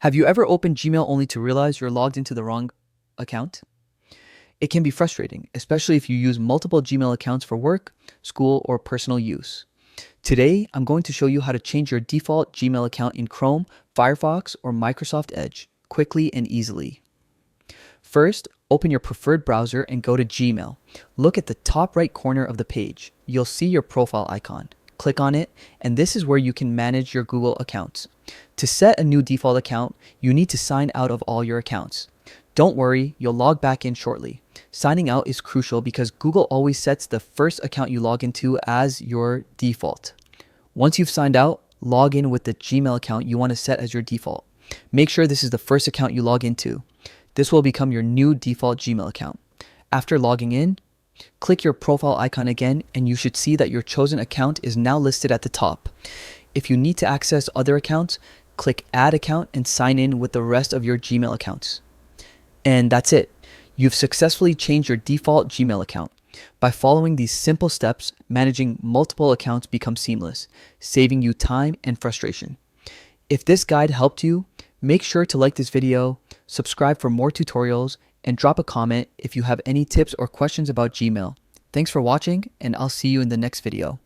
Have you ever opened Gmail only to realize you're logged into the wrong account? It can be frustrating, especially if you use multiple Gmail accounts for work, school, or personal use. Today, I'm going to show you how to change your default Gmail account in Chrome, Firefox, or Microsoft Edge quickly and easily. First, open your preferred browser and go to Gmail. Look at the top right corner of the page. You'll see your profile icon. Click on it, and this is where you can manage your Google accounts. To set a new default account, you need to sign out of all your accounts. Don't worry, you'll log back in shortly. Signing out is crucial because Google always sets the first account you log into as your default. Once you've signed out, log in with the Gmail account you want to set as your default. Make sure this is the first account you log into. This will become your new default Gmail account. After logging in, click your profile icon again and you should see that your chosen account is now listed at the top. If you need to access other accounts, click Add Account and sign in with the rest of your Gmail accounts. And that's it. You've successfully changed your default Gmail account. By following these simple steps, managing multiple accounts becomes seamless, saving you time and frustration. If this guide helped you, make sure to like this video, subscribe for more tutorials, and drop a comment if you have any tips or questions about Gmail. Thanks for watching, and I'll see you in the next video.